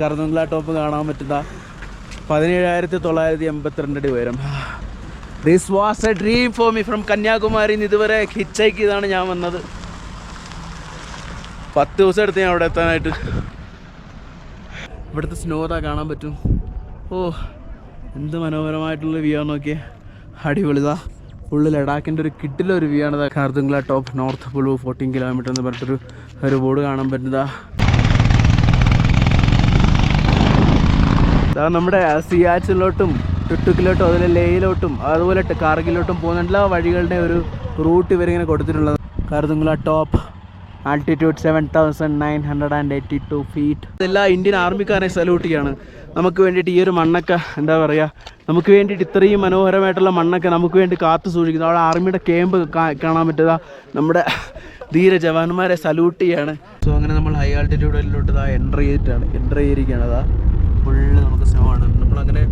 കർദുങ്ല top കാണാൻ പറ്റുന്ന 17,982 അടി ഉയരം. This was A dream for me. From Kanyakumari ഇതുവരെ ഹിച്ചൈക്ക് ചെയ്താണ് ഞാൻ വന്നത്. 10 ദിവസം എടുത്ത് ഞാൻ അവിടെ എത്താനായിട്ട്. ഇവിടുത്തെ സ്നോ താ കാണാൻ പറ്റും. ഓ എന്ത് മനോഹരമായിട്ടുള്ള വ്യൂ ആണ് നോക്കിയേ. അടിപൊളിതാ. ഫുള്ള് ലഡാക്കിൻ്റെ ഒരു കിട്ടിലൊരു വ്യൂ ആണ്. കർദുങ്ല ടോപ്പ് നോർത്ത് പുളു 14 കിലോമീറ്റർ എന്ന് പറഞ്ഞിട്ടൊരു ബോർഡ് കാണാൻ പറ്റുന്നതാ. നമ്മുടെ സിയാച്ചിലോട്ടും ടുട്ടുക്കിലോട്ടും അതുപോലെ ലേയിലോട്ടും അതുപോലെ കാർഗിലോട്ടും പോകുന്ന എല്ലാ വഴികളുടെ ഒരു റൂട്ട് ഇവരിങ്ങനെ കൊടുത്തിട്ടുള്ളത്. കർദുങ്ല ടോപ്പ് ആൾട്ടിറ്റ്യൂഡ് 7,982 ഫീറ്റ്. ഇതെല്ലാം ഇന്ത്യൻ ആർമിക്കാരെ സല്യൂട്ട് ചെയ്യാണ്. നമുക്ക് വേണ്ടിയിട്ട് ഈ ഒരു മണ്ണൊക്കെ എന്താ പറയുക, നമുക്ക് വേണ്ടിയിട്ട് ഇത്രയും മനോഹരമായിട്ടുള്ള മണ്ണൊക്കെ നമുക്ക് വേണ്ടി കാത്തു സൂക്ഷിക്കുന്നത്. അവിടെ ആർമിയുടെ ക്യാമ്പ് കാണാൻ പറ്റുക. നമ്മുടെ ധീര ജവാന്മാരെ സല്യൂട്ട് ചെയ്യാണ്. സോ അങ്ങനെ നമ്മൾ ഹൈ ആൾട്ടിറ്റ്യൂഡിലോട്ട് എൻ്റർ ചെയ്തിരിക്കുകയാണ്. അതാ ഫുള്ള് നമുക്ക് സ്നോ ആണ്. നമ്മളങ്ങനെ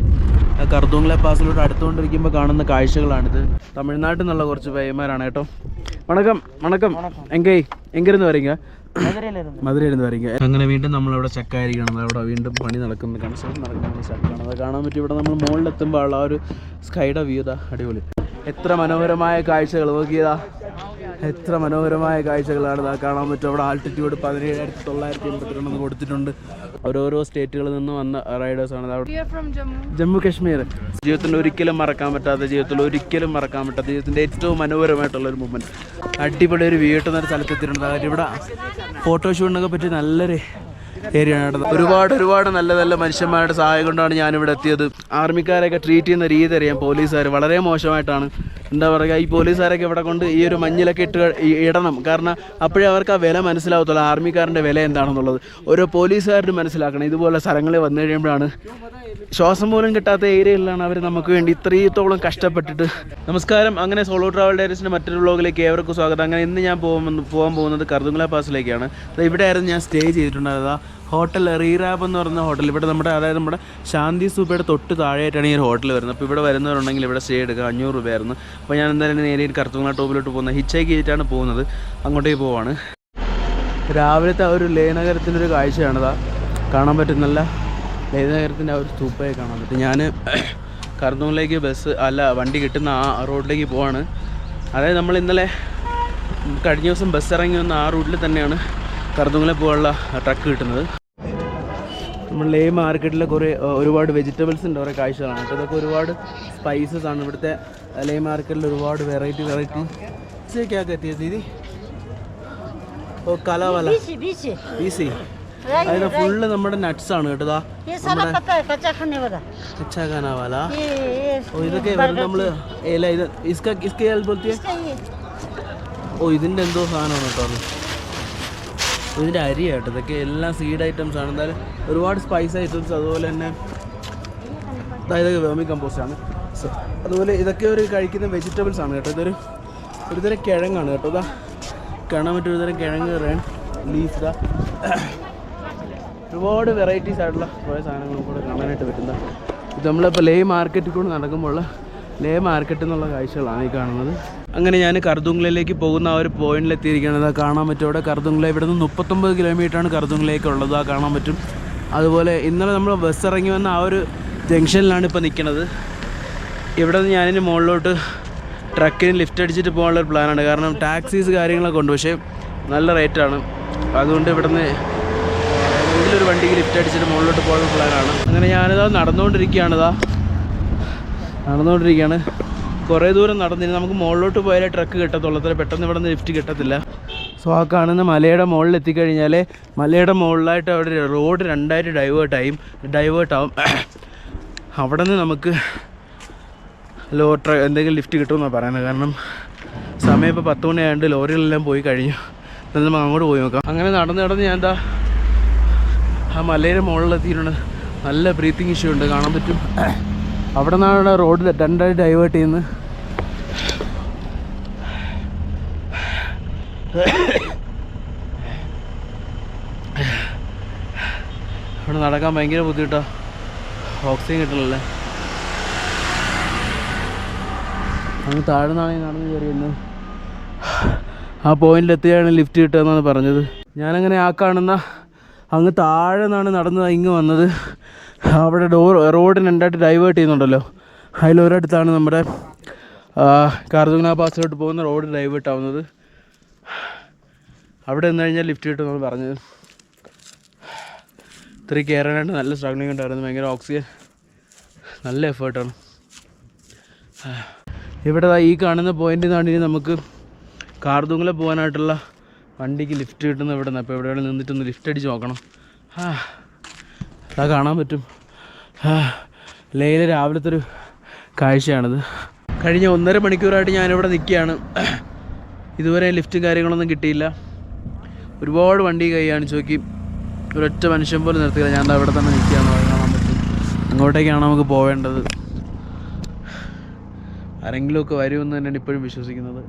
കർദുങ്ല പാസിലോട്ട് അടുത്തുകൊണ്ടിരിക്കുമ്പോൾ കാണുന്ന കാഴ്ചകളാണിത്. തമിഴ്നാട്ടിൽ നിന്നുള്ള കുറച്ച് പയ്യന്മാരാണ് കേട്ടോ. വണക്കം വണക്കം. എങ്കിരുന്ന് വരീങ്ക? മധുരയിലിരുന്ന് വരീങ്ക. അങ്ങനെ വീണ്ടും നമ്മളവിടെ ചക്കായിരിക്കണം. അവിടെ വീണ്ടും പണി നടക്കുന്ന കൺസ്ട്രക്ഷൻ നടക്കുന്ന സ്ഥലത്താണ്. അത് കാണാൻ പറ്റും. ഇവിടെ നമ്മൾ മുകളിലെത്തുമ്പോൾ ഉള്ള ആ ഒരു സ്കൈയുടെ വ്യൂ ഇതാ അടിപൊളി. എത്ര മനോഹരമായ കാഴ്ചകൾ നോക്കിയതാ. എത്ര മനോഹരമായ കാഴ്ചകളാണ് ഇതാ കാണാൻ പറ്റും. അവിടെ ആൾട്ടിറ്റ്യൂഡ് 17,982 കൊടുത്തിട്ടുണ്ട്. ഓരോരോ സ്റ്റേറ്റുകളിൽ നിന്ന് വന്ന റൈഡേഴ്സാണ്. ജമ്മു കാശ്മീർ. ജീവിതത്തിൽ ഒരിക്കലും മറക്കാൻ പറ്റാത്ത ജീവിതത്തിൻ്റെ ഏറ്റവും മനോഹരമായിട്ടുള്ളൊരു മൂമെൻറ്റ്. അടിപൊളി ഒരു വ്യൂ കിട്ടുന്നൊരു സ്ഥലത്തെത്തിയിട്ടുണ്ട്. അതായത് ഇവിടെ ഫോട്ടോഷൂട്ടിനൊക്കെ പറ്റി നല്ലൊരു ഏരിയ ആണ്. ഒരുപാട് നല്ല മനുഷ്യന്മാരുടെ സഹായം കൊണ്ടാണ് ഞാനിവിടെ എത്തിയത്. ആർമിക്കാരെയൊക്കെ ട്രീറ്റ് ചെയ്യുന്ന രീതി അറിയാം. പോലീസുകാർ വളരെ മോശമായിട്ടാണ്. എന്താ പറയുക, ഈ പോലീസുകാരൊക്കെ ഇവിടെ കൊണ്ട് ഈ ഒരു മഞ്ഞിലൊക്കെ ഇടണം. കാരണം അപ്പോഴേ അവർക്ക് ആ വില മനസ്സിലാവത്തുള്ളൂ, ആർമിക്കാരൻ്റെ വില എന്താണെന്നുള്ളത്. ഓരോ പോലീസുകാരനും മനസ്സിലാക്കണം. ഇതുപോലെ സ്ഥലങ്ങളിൽ വന്നു കഴിയുമ്പോഴാണ്, ശ്വാസം പോലും കിട്ടാത്ത ഏരിയയിലാണ് അവർ നമുക്ക് വേണ്ടി ഇത്രത്തോളം കഷ്ടപ്പെട്ടിട്ട്. നമസ്കാരം. അങ്ങനെ സോളോ ട്രാവൽ ഡയറീസിൻ്റെ മറ്റൊരു വ്ളോഗിലേക്ക് ഏവർക്കും സ്വാഗതം. അങ്ങനെ ഇന്ന് ഞാൻ പോകാൻ പോകുന്നത് കർദുങ്ല പാസിലേക്കാണ്. ഇവിടെ ആയിരുന്നു ഞാൻ സ്റ്റേ ചെയ്തിട്ടുണ്ടായത്. ഹോട്ടൽ റീറാബ് എന്ന് പറയുന്ന ഹോട്ടൽ. ഇവിടെ അതായത് നമ്മുടെ ശാന്തി സൂപ്പയുടെ തൊട്ട് താഴെയായിട്ടാണ് ഈ ഒരു ഹോട്ടൽ വരുന്നത്. അപ്പോൾ ഇവിടെ വരുന്നവരുണ്ടെങ്കിൽ ഇവിടെ സ്റ്റേ എടുക്കുക. 500 രൂപയായിരുന്നു. അപ്പോൾ ഞാൻ എന്തായാലും നേരെ കർദുങ്ല ടോപ്പിലോട്ട് പോകുന്നത്. ഹിച്ചൈക്ക് ചെയ്തിട്ടാണ് പോകുന്നത്. അങ്ങോട്ടേക്ക് പോവാണ്. രാവിലത്തെ ആ ഒരു ലേനഗരത്തിൻ്റെ ഒരു കാഴ്ചയാണിതാ കാണാൻ പറ്റുന്നല്ല. ലേനഗരത്തിൻ്റെ ആ ഒരു സ്തൂപ്പയെ കാണാൻ പറ്റും. ഞാൻ കർദുങ്ലയിലേക്ക് വണ്ടി കിട്ടുന്ന ആ റോഡിലേക്ക് പോവാണ്. അതായത് നമ്മൾ ഇന്നലെ കഴിഞ്ഞ ദിവസം ബസ് ഇറങ്ങി വന്ന ആ റൂട്ടിൽ തന്നെയാണ് കർദുങ്ല പോകാനുള്ള ട്രക്ക് കിട്ടുന്നത്. നമ്മൾ ലേ മാർക്കറ്റിൽ ഒരുപാട് വെജിറ്റബിൾസിൻ്റെ കുറേ കാഴ്ചകളാണ്. അപ്പോൾ ഇതൊക്കെ ഒരുപാട് സ്പൈസസ് ആണ്. ഇവിടുത്തെ ലേ മാർക്കറ്റിൽ ഒരുപാട് വെറൈറ്റി ദീദി. ഓ കലാവല ബീസി. അതായത് ഫുള്ള് നമ്മുടെ നട്ട്സ് ആണ് കേട്ടോ. കച്ചാഖാനാവാല. ഓ ഇതൊക്കെ നമ്മൾ ഇതിൻ്റെ എന്തോ സാധനമാണ് കേട്ടോ. ഇതിൻ്റെ അരിയാട്ടോ. ഇതൊക്കെ എല്ലാം സീഡ് ഐറ്റംസ് ആണ്. എന്തായാലും ഒരുപാട് സ്പൈസ് ഐറ്റംസ്. അതുപോലെ തന്നെ അതായത് വേർമി കമ്പോസ്റ്റ് ആണ്. അതുപോലെ ഇതൊക്കെ ഒരു കഴിക്കുന്ന വെജിറ്റബിൾസ് ആണ് കേട്ടോ. ഒരുതരം കിഴങ്ങാണ് കേട്ടോ. ഇതാ കാണാൻ പറ്റും. ഒരുതരം കിഴങ്ങ് ലീഫ്. ഇതാ ഒരുപാട് വെറൈറ്റീസ് ആയിട്ടുള്ള കുറേ സാധനങ്ങളും കൂടെ കാണാനായിട്ട് പറ്റുന്ന. ഇത് നമ്മളിപ്പോൾ ലേ മാർക്കറ്റിൽ കൂടെ നടക്കുമ്പോൾ ലേ മാർക്കറ്റ് എന്നുള്ള കാഴ്ചകളാണ് ഈ കാണുന്നത്. അങ്ങനെ ഞാൻ കർദുങ്ലയിലേക്ക് പോകുന്ന ആ ഒരു പോയിന്റിലെത്തിയിരിക്കുകയാണ്. കാണാൻ പറ്റും. അവിടെ കർദുങ്ല ഇവിടെ നിന്ന് 39 കിലോമീറ്ററാണ് കർദുങ്ലയിലേക്ക് ഉള്ളത്. ആ കാണാൻ പറ്റും. അതുപോലെ ഇന്നലെ നമ്മൾ ബസ് ഇറങ്ങി വന്ന ആ ഒരു ജംഗ്ഷനിലാണ് ഇപ്പോൾ നിൽക്കുന്നത്. ഇവിടെ നിന്ന് ഞാനിന് മുകളിലോട്ട് ട്രക്കിന് ലിഫ്റ്റ് അടിച്ചിട്ട് പോകാനുള്ളൊരു പ്ലാനാണ്. കാരണം ടാക്സീസ് കാര്യങ്ങളൊക്കെ ഉണ്ട്, പക്ഷേ നല്ല റേറ്റാണ്. അതുകൊണ്ട് ഇവിടെ നിന്ന് ഏതെങ്കിലും ഒരു വണ്ടിക്ക് ലിഫ്റ്റ് അടിച്ചിട്ട് മുകളിലോട്ട് പോകാനുള്ള പ്ലാനാണ്. അങ്ങനെ ഞാനിതാ നടന്നുകൊണ്ടിരിക്കുകയാണ്. കുറേ ദൂരം നടന്നിന് നമുക്ക് മുകളിലോട്ട് പോയാലേ ട്രക്ക് കിട്ടത്തുള്ളൂ. അത്ര പെട്ടെന്ന് ഇവിടെ നിന്ന് ലിഫ്റ്റ് കിട്ടത്തില്ല. സോ ആ കാണുന്ന മലയുടെ മുകളിൽ എത്തിക്കഴിഞ്ഞാൽ മലയുടെ മുകളിലായിട്ട് അവിടെ റോഡ് 2ആയിട്ട് ഡൈവേർട്ടാവും. അവിടെ നിന്ന് നമുക്ക് എന്തെങ്കിലും ലിഫ്റ്റ് കിട്ടുമെന്നാണ് പറയുന്നത്. കാരണം സമയം ഇപ്പോൾ 10 മണിയായതുകൊണ്ട് ലോറികളെല്ലാം പോയി കഴിഞ്ഞു. എന്നാൽ നമുക്ക് അങ്ങോട്ട് പോയി നോക്കാം. അങ്ങനെ നടന്ന് ഞാൻ ആ മലയുടെ മുകളിലെത്തിയിട്ടുണ്ട്. നല്ല ബ്രീത്തിങ് ഇഷ്യൂ ഉണ്ട്, കാണാൻ പറ്റും. അവിടെ നിന്നാണ് റോഡ് 2ആയിട്ട് ഡൈവേർട്ട് ചെയ്യുന്നത്. അവിടെ നടക്കാൻ ഭയങ്കര ബുദ്ധിമുട്ടാണ്. ഓക്സിജൻ കിട്ടണല്ലേ. അങ്ങ് താഴെ നിന്നാണെങ്കിൽ നടന്ന് കയറിയിരുന്നു. ആ പോയിന്റിലെത്തിയാണ് ലിഫ്റ്റ് കിട്ടുകയെന്നാണ് പറഞ്ഞത്. ഞാനങ്ങനെ ആ കാണുന്ന അങ്ങ് താഴെ നിന്നാണ് നടന്നത് ഇങ്ങ് വന്നത്. അവിടെ റോഡ് രണ്ടായിട്ട് ഡൈവേർട്ട് ചെയ്യുന്നുണ്ടല്ലോ, അതിലൊരിടത്താണ് നമ്മുടെ കാർദുംഗ്ല പാസിലോട്ട് പോകുന്ന റോഡ് ഡൈവേർട്ട് ആവുന്നത്. അവിടെ നിന്ന് കഴിഞ്ഞാൽ ലിഫ്റ്റ് കിട്ടുമെന്നാണ് പറഞ്ഞത്. ഇത്രയും കയറാനായിട്ട് നല്ല സ്ട്രഗ്ലിംഗ് ഉണ്ടായിരുന്നു, ഭയങ്കര ഓക്സിജൻ, നല്ല എഫേർട്ടാണ്. ഇവിടെ ഈ കാണുന്ന പോയിൻ്റിൽ നിന്നാണ് ഇനി നമുക്ക് കാർദുംഗ്ല പോകാനായിട്ടുള്ള വണ്ടിക്ക് ലിഫ്റ്റ് കിട്ടുന്ന ഇവിടെ നിന്ന്. അപ്പോൾ ഇവിടെ നിന്നിട്ടൊന്ന് ലിഫ്റ്റ് അടിച്ച് നോക്കണം. അതാ കാണാൻ പറ്റും. ലേയിലെ രാവിലത്തെ ഒരു കാഴ്ചയാണിത്. കഴിഞ്ഞ 1.5 മണിക്കൂറായിട്ട് ഞാനിവിടെ നിൽക്കുകയാണ്. ഇതുവരെ ലിഫ്റ്റും കാര്യങ്ങളൊന്നും കിട്ടിയില്ല. ഒരുപാട് വണ്ടി കൈ കാണിച്ച് നോക്കി, ഒരൊറ്റ മനുഷ്യൻ പോലും നിർത്തിയില്ല. ഞാൻ അവിടെ തന്നെ നിൽക്കുകയാണ്, കാണാൻ പറ്റും. അങ്ങോട്ടേക്കാണ് നമുക്ക് പോവേണ്ടത്. ആരെങ്കിലുമൊക്കെ വരുമെന്ന് തന്നെയാണ് ഇപ്പോഴും വിശ്വസിക്കുന്നത്.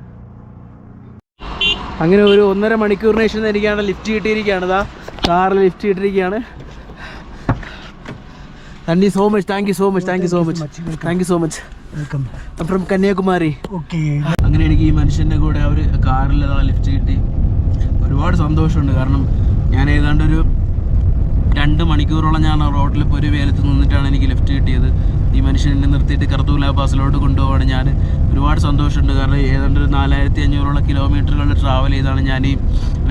അങ്ങനെ ഒരു 1.5 മണിക്കൂറിന് ശേഷം എനിക്കാണ് ലിഫ്റ്റ് കിട്ടിയിരിക്കുകയാണ്. ഇതാ കാറിൽ ലിഫ്റ്റ് കിട്ടിയിരിക്കുകയാണ്. Thank you so much. Thank you so much. Thank you so much. Thank you so much. Welcome. I'm from Kanyakumari. Okay. അങ്ങനെ എനിക്ക് ഈ മനുഷ്യൻ്റെ കൂടെ അവർ കാറിൽ ലിഫ്റ്റ് കിട്ടി. ഒരുപാട് സന്തോഷമുണ്ട്. കാരണം ഞാൻ ഏതാണ്ട് ഒരു 2 മണിക്കൂറോളം ഞാൻ റോഡിൽ ഒരു വേലത്ത് നിന്നിട്ടാണ് എനിക്ക് ലിഫ്റ്റ് കിട്ടിയത്. ഈ മനുഷ്യൻ എന്നെ നിർത്തിയിട്ട് കാർദുംഗ്ല പാസിലോട്ട് കൊണ്ടുപോവാണ്. ഞാൻ ഒരുപാട് സന്തോഷമുണ്ട്. കാരണം ഏതാണ്ട് ഒരു 4500 കിലോമീറ്ററുകൾ ട്രാവൽ ചെയ്താണ് ഞാൻ ഈ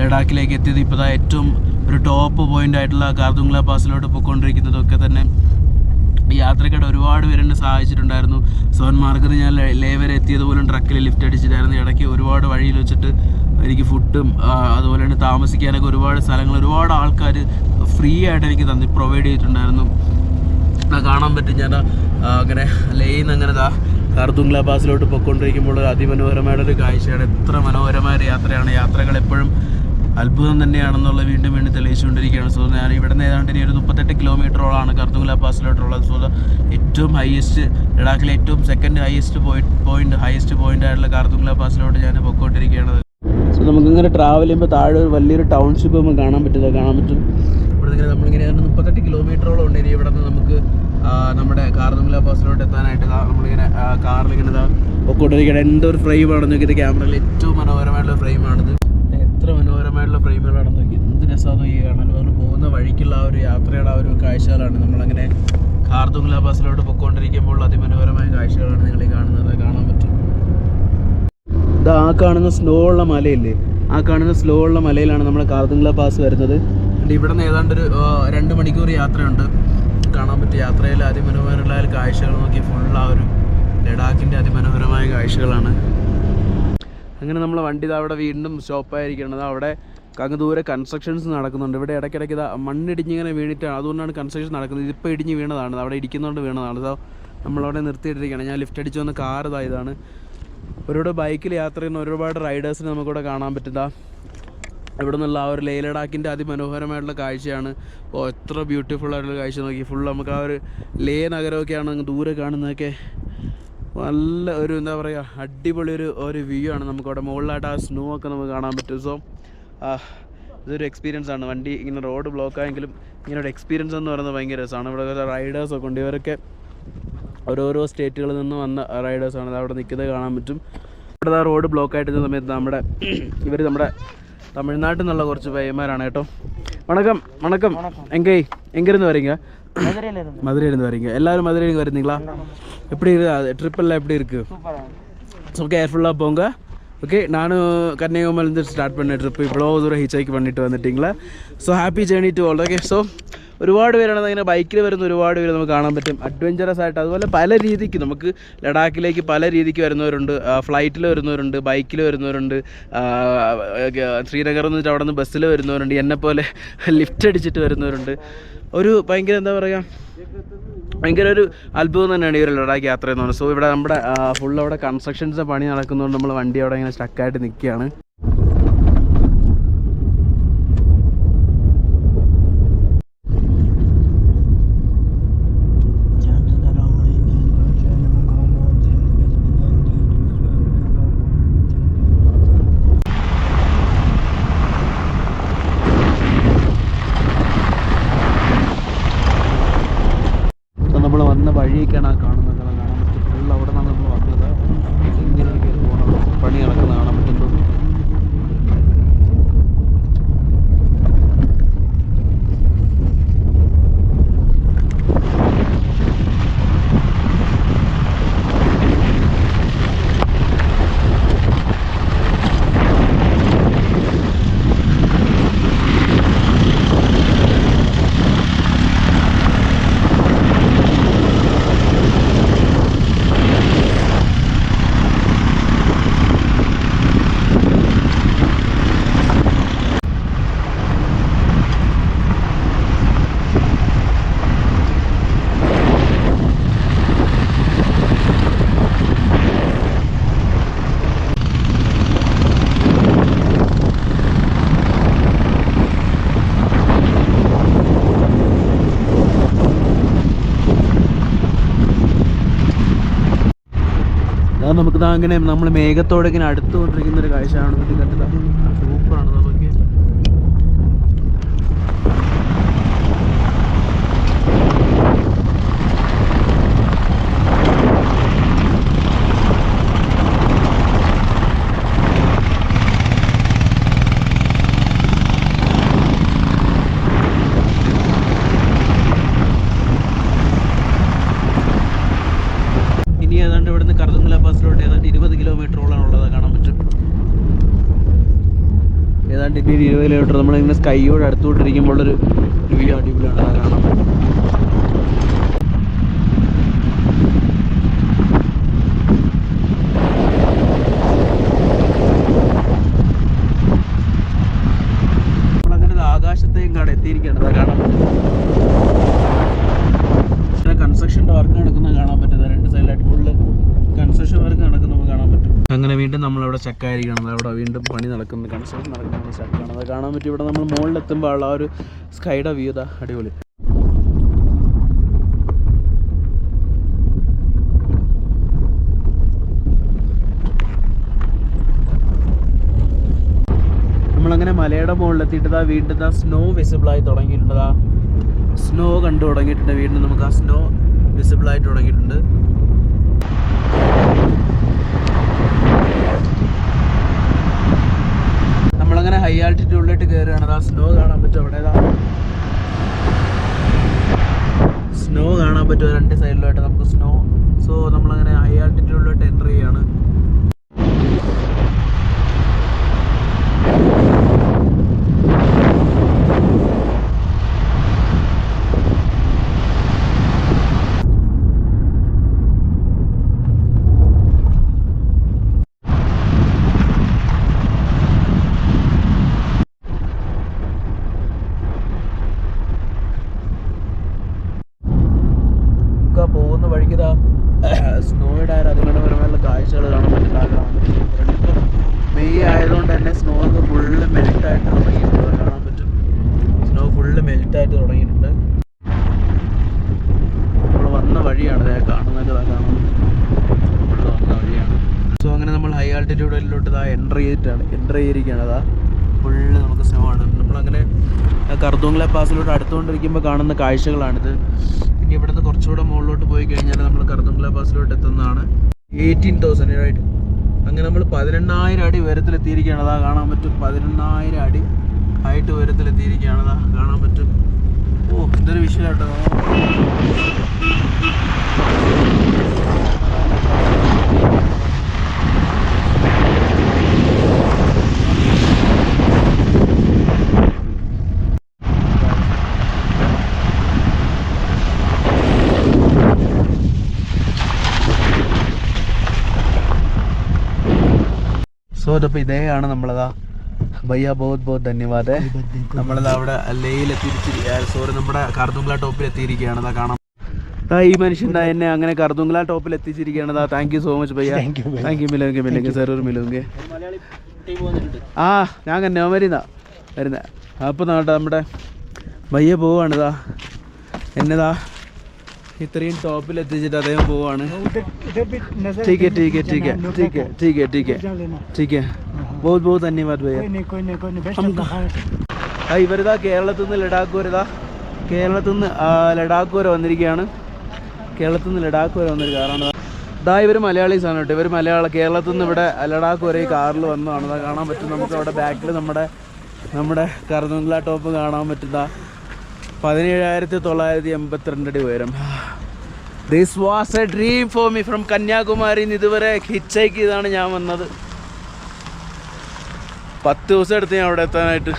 ലഡാക്കിലേക്ക് എത്തിയത്. ഇപ്പോൾ ഏറ്റവും ഒരു ടോപ്പ് പോയിൻ്റ് ആയിട്ടുള്ള കാർദുംഗ്ല പാസിലോട്ട് പോയിക്കൊണ്ടിരിക്കുന്നതൊക്കെ തന്നെ ഈ യാത്രക്കായിട്ട് ഒരുപാട് പേരെന്നെ സഹായിച്ചിട്ടുണ്ടായിരുന്നു. സോൻമാർഗിൽ ഞാൻ ലേ വരെ എത്തിയതുപോലും ട്രക്കിൽ ലിഫ്റ്റ് അടിച്ചിട്ടായിരുന്നു. ഇടയ്ക്ക് ഒരുപാട് വഴിയിൽ വെച്ചിട്ട് എനിക്ക് ഫുഡും അതുപോലെ തന്നെ താമസിക്കാനൊക്കെ ഒരുപാട് സ്ഥലങ്ങൾ, ഒരുപാട് ആൾക്കാർ ഫ്രീ ആയിട്ട് എനിക്ക് പ്രൊവൈഡ് ചെയ്തിട്ടുണ്ടായിരുന്നു. കാണാൻ പറ്റും. ഞാൻ അങ്ങനെ ലേയിൽ നിന്ന് അങ്ങനെ കാർദുംഗ്ല പാസിലോട്ട് പോയിക്കൊണ്ടിരിക്കുമ്പോൾ അതിമനോഹരമായിട്ടൊരു കാഴ്ചയാണ്. എത്ര മനോഹരമായ യാത്രയാണ്. യാത്രകൾ എപ്പോഴും അത്ഭുതം തന്നെയാണെന്നുള്ള വീണ്ടും തെളിയിച്ചുകൊണ്ടിരിക്കുകയാണ്. സോ ഞാൻ ഇവിടെ നിന്ന് ഏതാണ്ട് ഇനി ഒരു 38 കിലോമീറ്ററോളാണ് കാർദുംഗ്ല പാസിലോട്ടുള്ളത്. സോ ഏറ്റവും ഹയസ്റ്റ്, ലഡാക്കിലെ ഏറ്റവും സെക്കൻഡ് ഹയസ്റ്റ് പോയിൻ്റ് ആയിട്ടുള്ള കാർദുംഗ്ല പാസിലോട്ട് ഞാൻ പോയിക്കൊണ്ടിരിക്കുകയാണ്. സോ നമുക്കിങ്ങനെ ട്രാവൽ ചെയ്യുമ്പോൾ താഴെ ഒരു വലിയൊരു ടൗൺഷിപ്പ് നമുക്ക് കാണാൻ പറ്റും. ഇവിടെ നിന്ന് നമ്മളിങ്ങനെ 38 കിലോമീറ്ററോളം ഉണ്ട്. ഇനി ഇവിടെ നിന്ന് നമുക്ക് നമ്മുടെ കാർദുംഗ്ല പാസിലോട്ട് എത്താനായിട്ട് നമ്മളിങ്ങനെ കാറിലിങ്ങനെ പോയിക്കൊണ്ടിരിക്കുകയാണ്. എന്തൊരു ഫ്രെയിമാണെന്ന് നോക്കി, ഇത് ക്യാമറയിൽ ഏറ്റവും മനോഹരമായിട്ടുള്ള ഫ്രെയിമാണിത്. എത്ര മനോഹരമായിട്ടുള്ള ഫ്രെയിമുകളാണെന്ന് നോക്കി, എന്ത് രസമാണ് നോക്കി കാണാൻ. അതുപോലെ പോകുന്ന വഴിക്കുള്ള ആ ഒരു യാത്രയുടെ ആ ഒരു കാഴ്ചകളാണ്. നമ്മളങ്ങനെ കാർദുംഗ്ല പാസിലോട്ട് പോയിക്കൊണ്ടിരിക്കുമ്പോൾ അതിമനോഹരമായ കാഴ്ചകളാണ് നിങ്ങൾ ഈ കാണുന്നത്. കാണാൻ പറ്റും. ഇത് ആ കാണുന്ന സ്നോ ഉള്ള മലയില്ലേ, ആ കാണുന്ന സ്നോ ഉള്ള മലയിലാണ് നമ്മൾ കാർദുംഗ്ല പാസ് വരുന്നത്. ഇവിടെ നിന്ന് ഏതാണ്ട് ഒരു 2 മണിക്കൂർ യാത്രയുണ്ട്. കാണാൻ പറ്റും. യാത്രയിൽ അതിമനോഹരമായ കാഴ്ചകൾ നോക്കി ഫുൾ ആ ഒരു ലഡാക്കിൻ്റെ അതിമനോഹരമായ കാഴ്ചകളാണ്. അങ്ങനെ നമ്മളെ വണ്ടി അവിടെ വീണ്ടും സ്റ്റോപ്പായിരിക്കുന്നത്. അവിടെ അങ്ങ് ദൂരെ കൺസ്ട്രക്ഷൻസ് നടക്കുന്നുണ്ട്. ഇവിടെ ഇടയ്ക്കിടയ്ക്ക് മണ്ണിടിഞ്ഞിങ്ങനെ വീണിട്ടാണ്, അതുകൊണ്ടാണ് കൺസ്ട്രക്ഷൻ നടക്കുന്നത്. ഇതിപ്പോൾ ഇടിഞ്ഞ് വീണതാണ്, അവിടെ ഇടിക്കുന്നതുകൊണ്ട് വീണതാണ്. നമ്മളവിടെ നിർത്തിയിട്ടിരിക്കുകയാണ്. ഞാൻ ലിഫ്റ്റ് അടിച്ച് വന്ന കാർ ഇതാണ്. ഒരുപാട് ബൈക്കിൽ യാത്ര ചെയ്യുന്ന ഒരുപാട് റൈഡേഴ്സിനെ നമുക്കിവിടെ കാണാൻ പറ്റുന്ന ഇവിടെ നിന്നുള്ള ആ ഒരു ലേ ലഡാക്കിൻ്റെ അതിമനോഹരമായിട്ടുള്ള കാഴ്ചയാണ്. എത്ര ബ്യൂട്ടിഫുൾ ആയിട്ടുള്ള കാഴ്ച നോക്കി. ഫുൾ നമുക്ക് ആ ഒരു ലേ നഗരമൊക്കെയാണ് അങ്ങ് ദൂരെ കാണുന്നതൊക്കെ. നല്ല ഒരു എന്താ പറയുക, അടിപൊളി ഒരു വ്യൂ ആണ്. നമുക്കവിടെ മുകളിലായിട്ട് ആ സ്നോ ഒക്കെ നമുക്ക് കാണാൻ പറ്റും. സോ ഇതൊരു എക്സ്പീരിയൻസ് ആണ്. വണ്ടി ഇങ്ങനെ റോഡ് ബ്ലോക്ക് ആയെങ്കിലും ഇങ്ങനെ ഒരു എക്സ്പീരിയൻസ് എന്ന് പറയുന്നത് ഭയങ്കര രസമാണ്. ഇവിടെ റൈഡേഴ്സൊക്കെ ഉണ്ട്. ഇവരൊക്കെ ഓരോരോ സ്റ്റേറ്റുകളിൽ നിന്ന് വന്ന റൈഡേഴ്സാണ്. അവിടെ നിൽക്കുന്നത് കാണാൻ പറ്റും. ഇവിടെ റോഡ് ബ്ലോക്ക് ആയിട്ടിരുന്ന സമയത്ത് ഇവർ നമ്മുടെ തമിഴ്നാട്ടിൽ നിന്നുള്ള കുറച്ച് പയ്യന്മാരാണ് കേട്ടോ. വണക്കം വണക്കം. എങ്കിരുന്ന് വരீங்க? மதுரையிலேருந்து வரீங்க. எல்லாரும் மதுரையிலேருந்து வரீங்களா? எப்படி ட்ரிப்பெல்லாம் எப்படி இருக்குது? ஸோ கேர்ஃபுல்லாக போங்க. ஓகே, நானும் கன்னியாகுமரிலேருந்து ஸ்டார்ட் பண்ண ட்ரிப்பு இவ்வளோ தூரம் ஹிச் பண்ணிட்டு வந்துட்டிங்களா. So happy journey to all. Okay, so ഒരുപാട് പേരാണ് ഇങ്ങനെ ബൈക്കിൽ വരുന്ന ഒരുപാട് പേര് നമുക്ക് കാണാൻ പറ്റും. അഡ്വഞ്ചറസ് ആയിട്ട് അതുപോലെ പല രീതിക്ക് നമുക്ക് ലഡാക്കിലേക്ക് പല രീതിക്ക് വരുന്നവരുണ്ട്. ഫ്ലൈറ്റിൽ വരുന്നവരുണ്ട്, ബൈക്കിൽ വരുന്നവരുണ്ട്, ശ്രീനഗറിൽ നിന്നിട്ട് അവിടെ നിന്ന് ബസ്സിൽ വരുന്നവരുണ്ട്, എന്നെപ്പോലെ ലിഫ്റ്റ് അടിച്ചിട്ട് വരുന്നവരുണ്ട്. ഒരു ഭയങ്കര എന്താ പറയുക, ഭയങ്കര ഒരു അത്ഭുതം തന്നെയാണ് ഈ ഒരു ലഡാക്ക് യാത്ര എന്ന് പറയുന്നത്. സോ ഇവിടെ നമ്മുടെ ഫുൾ അവിടെ കൺസ്ട്രക്ഷൻസ് പണി നടക്കുന്നതുകൊണ്ട് നമ്മൾ വണ്ടി അവിടെ ഇങ്ങനെ സ്റ്റക്കായിട്ട് നിൽക്കുകയാണ്. നമ്മൾ വന്ന വഴിയൊക്കെയാണ് ആ കാണുന്നത്. കാണാൻ പറ്റും. ഫുൾ അവിടെ നിന്നാണ് നമ്മൾ വന്നത്. ഇങ്ങനെ കയറി പോകണം, പണി നടക്കുന്ന കാണാൻ പറ്റുന്നത്. നമുക്ക് അങ്ങനെ നമ്മൾ മേഘത്തോടെ ഇങ്ങനെ അടുത്തുകൊണ്ടിരിക്കുന്ന ഒരു കാഴ്ചയാണ് കണ്ടത്. സൂപ്പറാണ് നമുക്ക്. ഇനി ഏതാണ്ട് ഇവിടുന്ന് കർദുംഗ്ല പാസിലോട്ട് ഏതാണ്ട് 20 കിലോമീറ്ററോളം ഉള്ളത് കാണാൻ പറ്റും. ഏതാണ്ട് ഇനി 20 കിലോമീറ്റർ നമ്മളിങ്ങനെ സ്കൈയോട് അടുത്തോട്ടിരിക്കുമ്പോഴൊരു വ്യൂ അടിപൊളിയാണ്, അത് കാണാൻ പറ്റും. നമ്മളങ്ങനെ ആകാശത്തെയും എത്തിയിരിക്കുകയാണ്, അത് കാണാൻ പറ്റും. കൺസ്ട്രക്ഷൻ്റെ വർക്ക് നടക്കുന്നത് കാണാൻ പറ്റുന്നത്, രണ്ട് സൈഡിലായിട്ട് ഫുള്ള് കൺസ്ട്രക്ഷൻ വർക്ക് നടക്കുന്നത് കാണാൻ പറ്റും. അങ്ങനെ വീണ്ടും നമ്മളവിടെ സ്റ്റക്കായിരിക്കണം, അവിടെ വീണ്ടും പണി നടക്കുന്നത്, കൺസ്ട്രക്ഷൻ നടക്കുന്നത് സ്റ്റക്കാണ്, അത് കാണാൻ പറ്റും. ഇവിടെ നമ്മൾ മുകളിലെത്തുമ്പോൾ ഉള്ള ആ ഒരു സ്കൈയുടെ വ്യൂ ഇതാ അടിപൊളി. നമ്മളങ്ങനെ മലയുടെ മുകളിലെത്തിയിട്ട് വീണ്ടും സ്നോ വിസിബിളായി തുടങ്ങിയിട്ടുണ്ട്. സ്നോ കണ്ടു തുടങ്ങിയിട്ടുണ്ട്, വീണ്ടും നമുക്ക് ആ സ്നോ വിസിബിളായിട്ട് തുടങ്ങിയിട്ടുണ്ട്. നമ്മളങ്ങനെ ഹൈ ആൾട്ടിറ്റ്യൂഡിലോട്ട് കയറുകയാണ്. ആ സ്നോ കാണാൻ പറ്റും, അവിടെ സ്നോ കാണാൻ പറ്റും രണ്ട് സൈഡിലായിട്ട് നമുക്ക് സ്നോ. സോ നമ്മളങ്ങനെ ഹൈ ആൾട്ടിറ്റ്യൂഡിലോട്ട് എൻ്റർ ചെയ്യുകയാണ്. പോകുന്ന വഴിക്ക് സ്നോയുടെ അതിമനോഹരമായുള്ള കാഴ്ചകൾ കാണാൻ പറ്റും. മെയ് ആയതുകൊണ്ട് തന്നെ സ്നോ ഒക്കെ ഫുള്ള് മെൽറ്റായിട്ട് തുടങ്ങിയിട്ടുണ്ട്, കാണാൻ പറ്റും. സ്നോ ഫുള്ള് മെൽറ്റായിട്ട് തുടങ്ങിയിട്ടുണ്ട്. നമ്മൾ വന്ന വഴിയാണ് കാണുന്നത്, കാണാൻ നമ്മൾ വന്ന വഴിയാണ്. സോ അങ്ങനെ നമ്മൾ ഹൈ ആൾട്ടിറ്റ്യൂഡിലോട്ട് എൻ്റർ ചെയ്തിരിക്കുകയാണ്. ഫുള്ള് നമുക്ക് സ്നോ ആണ്. നമ്മളങ്ങനെ കർദുംഗ്ല പാസിലോട്ട് അടുത്തുകൊണ്ടിരിക്കുമ്പോൾ കാണുന്ന കാഴ്ചകളാണിത്. ഇനി ഇവിടുന്ന് കുറച്ചുകൂടെ മുകളിലോട്ട് പോയി കഴിഞ്ഞാൽ നമ്മൾ കർദുംഗ്ല പാസിലോട്ട് എത്തുന്നതാണ്. 18,000 റൈറ്റ്. അങ്ങനെ നമ്മൾ 18,000 അടി ഉയരത്തിലെത്തിയിരിക്കുകയാണ്, അതാ കാണാൻ പറ്റും. 18,000 അടി ഹൈറ്റ് ഉയരത്തിലെത്തിയിരിക്കുകയാണ്, അതാ കാണാൻ പറ്റും. ഓ, ഇതൊരു വിഷയമായിട്ടോ. സോ അതപ്പോൾ ഇതേയാണ് നമ്മളതാ ഭയ്യ ബഹുത് ധന്യവാദ്. നമ്മളത് അവിടെ നമ്മുടെ കർദുംഗ്ല ടോപ്പിൽ എത്തിയിരിക്കുകയാണ്, അതാ കാണാം. ഈ മനുഷ്യൻ എന്നെ അങ്ങനെ കർദുംഗ്ല ടോപ്പിൽ എത്തിച്ചിരിക്കുകയാണ്. താങ്ക് യു സോ മച്ച് ഭയ്യ. Thank you. മിലുങ്കെ സാർ, ഒരു മിലുങ്കെ. ആ ഞാൻ കന്യാകുമാരിന്നാ വരുന്നത്. അപ്പോൾ നമ്മുടെ ഭയ്യ പോവാണ്. എന്നതാ ഇത്രയും ടോപ്പിൽ എത്തിച്ചിട്ട് അദ്ദേഹം പോവാണ്. ബഹുത് ധന്യവാദ് ഭയ്യ. ഇവരിതാ കേരളത്തിൽ നിന്ന് ലഡാക്ക് വരെ വന്നിരിക്കുകയാണ്. കാരണം ഇവർ മലയാളീസാണ് കേട്ടോ. ഇവർ കേരളത്തിൽ നിന്ന് ഇവിടെ ലഡാക്ക് വരെ ഈ കാറിൽ വന്നതാണ്. അതാ കാണാൻ പറ്റും. നമുക്ക് അവിടെ ബാക്കിൽ നമ്മുടെ കർദുംഗ്ല ടോപ്പ് കാണാൻ പറ്റുന്ന 17,982 അടി ഉയരം. This was A dream for me from Kanyakumari. ഇതുവരെ ഹിച്ച് ഹൈക്ക് ചെയ്താണ് ഞാൻ വന്നത്. 10 ദിവസം എടുത്ത് ഞാൻ അവിടെ എത്താനായിട്ട്.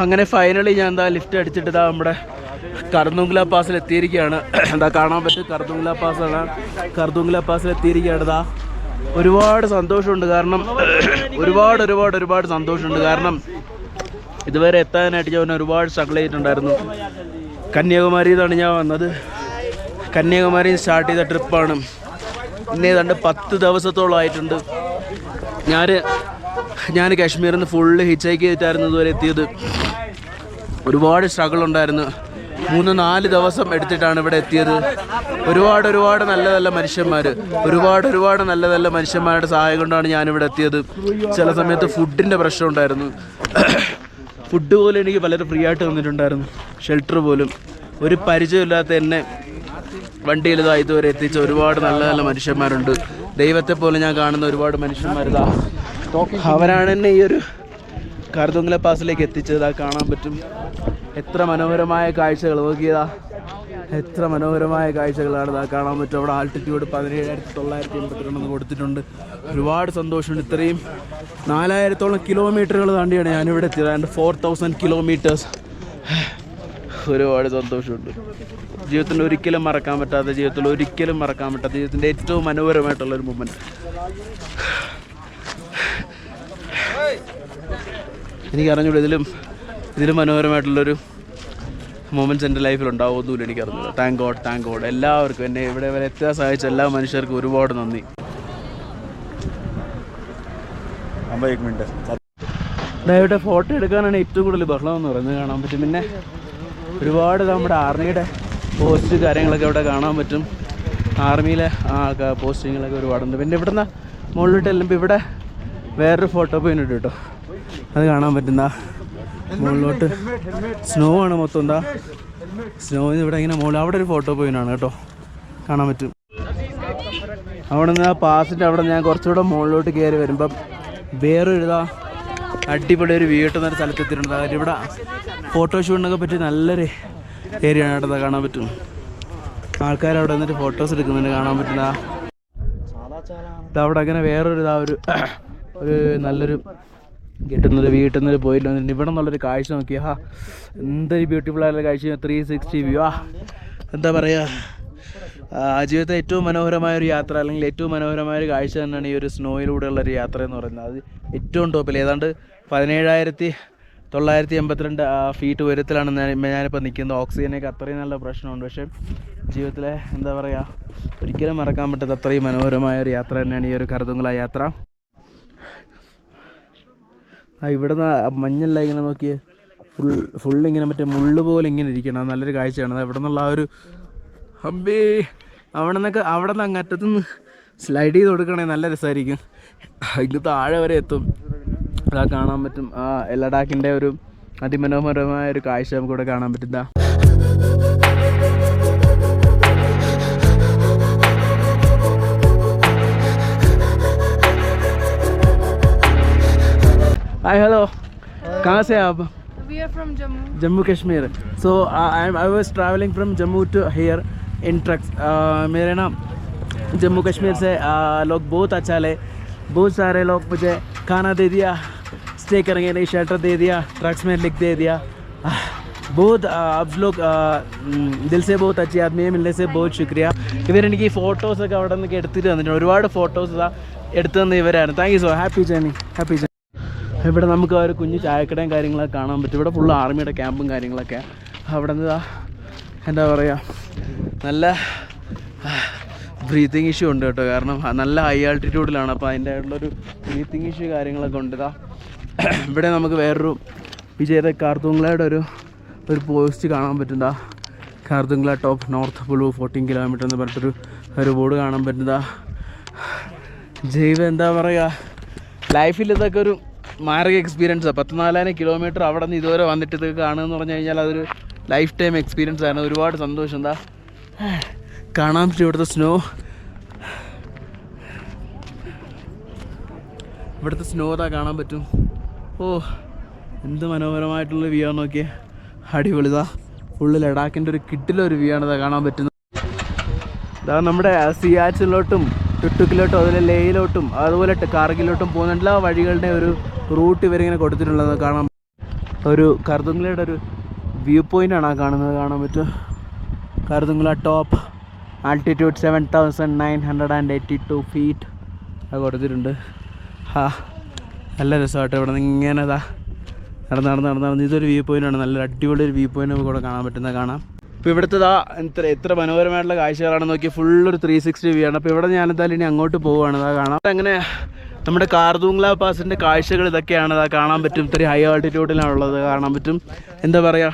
അങ്ങനെ ഫൈനലി ഞാൻ ലിഫ്റ്റ് അടിച്ചിട്ട് നമ്മുടെ കർദുംഗ്ല പാസിൽ എത്തിയിരിക്കുകയാണ്. കാണാൻ പറ്റും, കർദുംഗ്ല പാസിൽ എത്തിയിരിക്കുകയാണ്. ഒരുപാട് സന്തോഷമുണ്ട്, കാരണം ഒരുപാട് സന്തോഷമുണ്ട്. കാരണം ഇതുവരെ എത്താനായിട്ട് ഞാൻ ഒരുപാട് സ്ട്രഗിൾ ചെയ്തിട്ടുണ്ടായിരുന്നു. കന്യാകുമാരിയിൽ നിന്നാണ് ഞാൻ വന്നത്. കന്യാകുമാരി സ്റ്റാർട്ട് ചെയ്ത ട്രിപ്പാണ്. പിന്നെ ഏതാണ്ട് 10 ദിവസത്തോളം ആയിട്ടുണ്ട്. ഞാൻ കാശ്മീരിൽ നിന്ന് ഫുള്ള് ഹിച്ച് ഹൈക്ക് ചെയ്തിട്ടായിരുന്നു ഇതുവരെ എത്തിയത്. ഒരുപാട് സ്ട്രഗിൾ ഉണ്ടായിരുന്നു. 3-4 ദിവസം എടുത്തിട്ടാണ് ഇവിടെ എത്തിയത്. ഒരുപാട് നല്ല മനുഷ്യന്മാർ, ഒരുപാട് നല്ല മനുഷ്യന്മാരുടെ സഹായം കൊണ്ടാണ് ഞാനിവിടെ എത്തിയത്. ചില സമയത്ത് ഫുഡിൻ്റെ പ്രശ്നം ഉണ്ടായിരുന്നു. ഫുഡ് പോലും എനിക്ക് പലരും ഫ്രീ ആയിട്ട് തന്നിട്ടുണ്ടായിരുന്നു. ഷെൽട്ടർ പോലും. ഒരു പരിചയമില്ലാത്ത എന്നെ വണ്ടിയിൽ ഇതുവരെ എത്തിച്ച ഒരുപാട് നല്ല മനുഷ്യന്മാരുണ്ട്. ദൈവത്തെ പോലെ ഞാൻ കാണുന്ന ഒരുപാട് മനുഷ്യന്മാരിതാ. അവരാണ് എന്നെ ഈ ഒരു കാർദുംഗ്ല പാസിലേക്ക് എത്തിച്ചത്. കാണാൻ പറ്റും എത്ര മനോഹരമായ കാഴ്ചകൾ. നോക്കിയതാ, എത്ര മനോഹരമായ കാഴ്ചകളാണ് ഇതാ കാണാൻ പറ്റും. അവിടെ ആൾട്ടിറ്റ്യൂഡ് 17,982 കൊടുത്തിട്ടുണ്ട്. ഒരുപാട് സന്തോഷമുണ്ട്. ഇത്രയും 4,000-ഓളം കിലോമീറ്ററുകൾ താണ്ടിയാണ് ഞാനിവിടെ എത്തിയത്. And 4,000 kilometres. ഒരുപാട് സന്തോഷമുണ്ട്. ജീവിതത്തിൽ ഒരിക്കലും മറക്കാൻ പറ്റാത്ത, ജീവിതത്തിൻ്റെ ഏറ്റവും മനോഹരമായിട്ടുള്ളൊരു മൊമെൻറ്റ്. എനിക്കറിഞ്ഞൂടെ ഇതിലും മനോഹരമായിട്ടുള്ളൊരു മൊമെൻറ്റ്സ് എൻ്റെ ലൈഫിൽ ഉണ്ടാവുമെന്നില്ല. എനിക്കറിഞ്ഞൂടാ. താങ്ക് ഗോഡ് എല്ലാവർക്കും, എന്നെ ഇവിടെ വരെ എത്താൻ സഹായിച്ച എല്ലാ മനുഷ്യർക്കും ഒരുപാട് നന്ദി. ഇവിടെ ഫോട്ടോ എടുക്കാനാണ് ഏറ്റവും കൂടുതൽ ബഹളം എന്ന് പറയുന്നത് കാണാൻ പറ്റും. പിന്നെ ഒരുപാട് നമ്മുടെ ആർമിയുടെ പോസ്റ്റ് കാര്യങ്ങളൊക്കെ ഇവിടെ കാണാൻ പറ്റും. ആർമിയിലെ പോസ്റ്റിങ്ങുകളൊക്കെ ഒരുപാടുണ്ട്. പിന്നെ ഇവിടുന്ന് മുകളിലോട്ട് ചെല്ലുമ്പോൾ ഇവിടെ വേറൊരു ഫോട്ടോ പോയിന്റ് ഉണ്ട് കേട്ടോ. അത് കാണാൻ പറ്റുന്ന മുകളിലോട്ട് സ്നോ ആണ് മൊത്തം. എന്താ സ്നോയിൽ ഇവിടെ ഇങ്ങനെ മുകളിൽ അവിടെ ഒരു ഫോട്ടോ പോയിന്റാണ് കേട്ടോ, കാണാൻ പറ്റും. അവിടെ നിന്ന് ആ പാസിൻ്റെ അവിടെ ഞാൻ കുറച്ചുകൂടെ മുകളിലോട്ട് കയറി വരുമ്പം വേറൊരു അടിപൊളി ഒരു വ്യൂ കിട്ടുന്ന ഒരു സ്ഥലത്ത് എത്തിയിട്ടുണ്ട്. അതായത് ഇവിടെ ഫോട്ടോഷൂട്ടിനൊക്കെ പറ്റി നല്ലൊരു ഏരിയ ആണ് കേട്ടോ. കാണാൻ പറ്റും. ആൾക്കാർ അവിടെ വന്നിട്ട് ഫോട്ടോസ് എടുക്കുന്നുണ്ട്, കാണാൻ പറ്റുന്ന. അവിടെ അങ്ങനെ വേറൊരു ഒരു നല്ലൊരു കിട്ടുന്നൊരു പോയിന്റ് വന്നിട്ടുണ്ട്. ഇവിടെ നിന്നുള്ളൊരു കാഴ്ച നോക്കി. എന്തൊരു ബ്യൂട്ടിഫുൾ ആയിട്ടുള്ള കാഴ്ച. 360 വ്യൂ. എന്താ പറയുക, ജീവിതത്തെ ഏറ്റവും മനോഹരമായൊരു യാത്ര, അല്ലെങ്കിൽ ഏറ്റവും മനോഹരമായൊരു കാഴ്ച തന്നെയാണ് ഈ ഒരു സ്നോയിലൂടെയുള്ളൊരു യാത്ര എന്ന് പറയുന്നത്. അത് ഏറ്റവും ടോപ്പിൽ ഏതാണ്ട് 17,982 ഫീറ്റ് ഉയരത്തിലാണ് ഞാനിപ്പോൾ നിൽക്കുന്നത്. ഓക്സിജനൊക്കെ അത്രയും നല്ല പ്രശ്നമുണ്ട്. പക്ഷേ ജീവിതത്തിലെ എന്താ പറയുക, ഒരിക്കലും മറക്കാൻ പറ്റാത്ത അത്രയും മനോഹരമായൊരു യാത്ര തന്നെയാണ് ഈ ഒരു കാർദുംഗ്ല യാത്ര. ഇവിടുന്ന് മഞ്ഞെല്ലാം ഇങ്ങനെ നോക്കി ഫുള്ളിങ്ങനെ മറ്റേ മുള്ളു പോലെ ഇങ്ങനെ ഇരിക്കണം. നല്ലൊരു കാഴ്ചയാണ്. ഇവിടെ നിന്നുള്ള ആ ഒരു അവിടെ നിന്ന് അങ്ങറ്റത്തുനിന്ന് സ്ലൈഡ് ചെയ്ത് കൊടുക്കണമെങ്കിൽ നല്ല രസമായിരിക്കും. ഇങ്ങ് താഴെ വരെ എത്തും. അതാ കാണാൻ പറ്റും. ലഡാക്കിൻ്റെ ഒരു അതിമനോഹരമായ ഒരു കാഴ്ച നമുക്കിവിടെ കാണാൻ പറ്റുന്ന. Hi, hello. कहाँ से आप? We are from Jammu. Jammu Kashmir. So I was traveling from Jammu to here in trucks. मेरे ना जम्मू कश्मीर से लोग बहुत अच्छा ले. बहुत सारे लोग मुझे खाना दे दिया, स्टे करेंगे नहीं, शेल्टर दे दिया, ट्रक्स में लिख दे दिया. बहुत आप लोग दिल से बहुत अच्छे आदमी है. मिलने से बहुत शुक्रिया. ഇവരെനിക്ക് ഈ ഫോട്ടോസൊക്കെ അവിടെ നിന്നൊക്കെ എടുത്തിട്ട് തന്നിട്ടുണ്ട്. ഒരുപാട് ഫോട്ടോസ് എടുത്തു തന്ന ഇവരാണ്. Thank you. So happy journey. ഇവിടെ നമുക്ക് ഒരു കുഞ്ഞു ചായക്കടയും കാര്യങ്ങളൊക്കെ കാണാൻ പറ്റും. ഇവിടെ ഫുള്ള് ആർമിയുടെ ക്യാമ്പും കാര്യങ്ങളൊക്കെ. അവിടെ നിന്ന് എന്താ പറയുക, നല്ല ബ്രീത്തിങ് ഇഷ്യൂ ഉണ്ട് കേട്ടോ. കാരണം നല്ല ഹൈ ആൾട്ടിറ്റ്യൂഡിലാണ്. അപ്പോൾ അതിൻ്റെ ആയിട്ടുള്ളൊരു ബ്രീത്തിങ് ഇഷ്യൂ കാര്യങ്ങളൊക്കെ ഉണ്ട്. ഇവിടെ നമുക്ക് വേറൊരു വിജയത്തെ കാർദുംഗ്ലയുടെ ഒരു പോസ്റ്റ് കാണാൻ പറ്റുന്ന. Khardungla top north blue 14 kilometre എന്ന് പറഞ്ഞിട്ടൊരു ബോർഡ് കാണാൻ പറ്റുന്ന. എന്താ പറയുക, ലൈഫിൽ ഇതൊക്കെ ഒരു മാരക എക്സ്പീരിയൻസാണ്. 14,000 കിലോമീറ്റർ അവിടെ നിന്ന് ഇതുവരെ വന്നിട്ട് ഇതൊക്കെ കാണുകയെന്ന് പറഞ്ഞു കഴിഞ്ഞാൽ അതൊരു ലൈഫ് ടൈം എക്സ്പീരിയൻസ് ആണ്. ഒരുപാട് സന്തോഷം. എന്താ കാണാൻ പറ്റും ഇവിടുത്തെ സ്നോ കാണാൻ പറ്റും. എന്ത് മനോഹരമായിട്ടുള്ള വ്യൂ ആണ് നോക്കിയേ. അടിപൊളിതാ ഫുള്ള് ലഡാക്കിൻ്റെ ഒരു കിട്ടിലൊരു വ്യൂ ആണ് കാണാൻ പറ്റുന്നത്. ഇതാ നമ്മുടെ സിയാച്ചിലോട്ടും ടുട്ടുക്കിലോട്ടും അതുപോലെ ലേയിലോട്ടും അതുപോലെ കാർഗിലോട്ടും പോകുന്ന എല്ലാ വഴികളുടെ ഒരു റൂട്ട് ഇവരിങ്ങനെ കൊടുത്തിട്ടുള്ളത് കാണാൻ. ഒരു കാർദുംഗ്ലയുടെ ഒരു വ്യൂ പോയിൻ്റാണ് കാണുന്നത്, കാണാൻ പറ്റും. കാർദുംഗ്ല ടോപ്പ് ആൾട്ടിറ്റ്യൂഡ് 7,982 ഫീറ്റ് അത് കൊടുത്തിട്ടുണ്ട്. നല്ല രസമായിട്ട് ഇവിടെ നിന്ന് ഇങ്ങനെ നടന്ന് ഇതൊരു വ്യൂ പോയിൻ്റാണ്. നല്ലൊരു അടിപൊളി ഒരു വ്യൂ പോയിൻ്റ് നമുക്ക് ഇവിടെ കാണാൻ പറ്റുന്നത് കാണാം. ഇപ്പോൾ ഇവിടുത്തെ എത്ര മനോഹരമായിട്ടുള്ള കാഴ്ചകളാണെന്ന് നോക്കി. ഫുള്ളൊരു 360 വ്യൂ ആണ്. അപ്പോൾ ഇവിടെ ഞാനെന്തായാലും ഇനി അങ്ങോട്ട് പോവുകയാണ്. കാണാം. അങ്ങനെ നമ്മുടെ കാർദുംഗ്ല പാസിൻ്റെ കാഴ്ചകൾ ഇതൊക്കെയാണ്. കാണാൻ പറ്റും. ഇത്രയും ഹൈ ആൾട്ടിറ്റ്യൂഡിലാണുള്ളത് കാണാൻ പറ്റും. എന്താ പറയുക,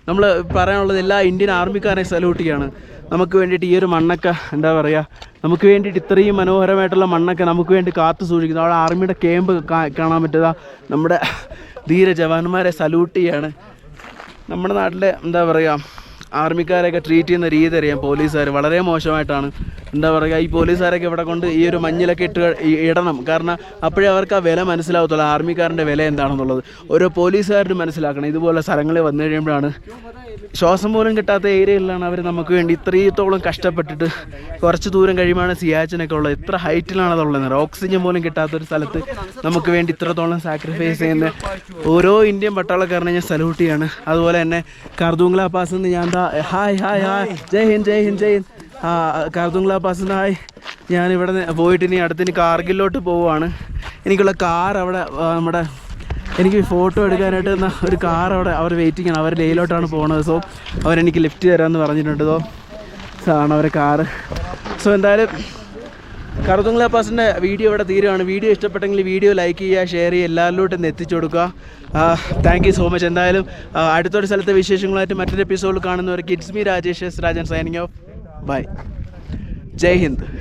നമ്മൾ പറയാനുള്ളത് എല്ലാ ഇന്ത്യൻ ആർമിക്കാരെ സല്യൂട്ട് ചെയ്യാണ്. നമുക്ക് വേണ്ടിയിട്ട് ഈ ഒരു മണ്ണൊക്കെ എന്താ പറയുക, നമുക്ക് വേണ്ടിയിട്ട് ഇത്രയും മനോഹരമായിട്ടുള്ള മണ്ണൊക്കെ നമുക്ക് വേണ്ടി കാത്തു സൂക്ഷിക്കുന്നു. അവിടെ ആർമിയുടെ ക്യാമ്പ് കാണാൻ പറ്റുക, നമ്മുടെ ധീര ജവാന്മാരെ സല്യൂട്ട് ചെയ്യാണ്. നമ്മുടെ നാട്ടിലെ എന്താ പറയുക, ആർമിക്കാരെയൊക്കെ ട്രീറ്റ് ചെയ്യുന്ന രീതി അറിയാം പോലീസുകാർ വളരെ മോശമായിട്ടാണ്. എന്താ പറയുക, ഈ പോലീസുകാരൊക്കെ ഇവിടെ കൊണ്ട് ഈ ഒരു മഞ്ഞിലൊക്കെ ഇടണം. കാരണം അപ്പോഴേ അവർക്ക് ആ വില മനസ്സിലാവത്തുള്ളൂ, ആർമിക്കാരൻ്റെ വില എന്താണെന്നുള്ളത്. ഓരോ പോലീസുകാരും മനസ്സിലാക്കണം. ഇതുപോലെ സ്ഥലങ്ങളിൽ വന്നു കഴിയുമ്പോഴാണ്, ശ്വാസം പോലും കിട്ടാത്ത ഏരിയയിലാണ് അവർ നമുക്ക് വേണ്ടി ഇത്രത്തോളം കഷ്ടപ്പെട്ടിട്ട്. കുറച്ച് ദൂരം കഴിയുമ്പോഴാണ് സിയാച്ചിനൊക്കെ ഉള്ളത്. എത്ര ഹൈറ്റിലാണ് അതുള്ളത്, ഓക്സിജൻ പോലും കിട്ടാത്തൊരു സ്ഥലത്ത് നമുക്ക് വേണ്ടി ഇത്രത്തോളം സാക്രിഫൈസ് ചെയ്യുന്ന ഓരോ ഇന്ത്യൻ പട്ടാളക്കാരനെ ഞാൻ സല്യൂട്ട് ചെയ്യാണ്. അതുപോലെ തന്നെ കാർദുങ്ല പാസ് നിന്ന് ഞാൻ ഹായ് ഹായ് ഹായ് ജയ് ഹിന്ദ് ജയ് ഹിന്ദ് ജയ് ഹിന്ദ്. കാർദുങ്ല പാസ് നിന്ന് ഹായ്. ഞാനിവിടെ പോയിട്ട് ഇനി അടുത്തിന് കാർഗിലോട്ട് പോവുകയാണ്. എനിക്കുള്ള കാർ അവിടെ നമ്മുടെ എനിക്ക് ഫോട്ടോ എടുക്കാനായിട്ട് ഒരു കാർ അവിടെ അവർ വെയിറ്റിംഗ് ആണ്. അവർ ലേയിലോട്ടാണ് പോകുന്നത്. സോ അവരെനിക്ക് ലിഫ്റ്റ് തരാമെന്ന് പറഞ്ഞിട്ടുണ്ട്. ആണ് അവരെ കാറ്. സോ എന്തായാലും കാർദുങ്ല പാസിൻ്റെ വീഡിയോ ഇവിടെ തീരുകയാണ്. വീഡിയോ ഇഷ്ടപ്പെട്ടെങ്കിൽ വീഡിയോ ലൈക്ക് ചെയ്യുക, ഷെയർ ചെയ്യുക, എല്ലാവരിലോട്ടും എത്തിച്ചു കൊടുക്കുക. Thank you so much. എന്തായാലും അടുത്തൊരു സ്ഥലത്തെ വിശേഷങ്ങളായിട്ട് മറ്റൊരു എപ്പിസോഡിൽ കാണുന്നവർക്ക് it's me Rajesh Rajan signing off. Bye. ജയ് ഹിന്ദ്.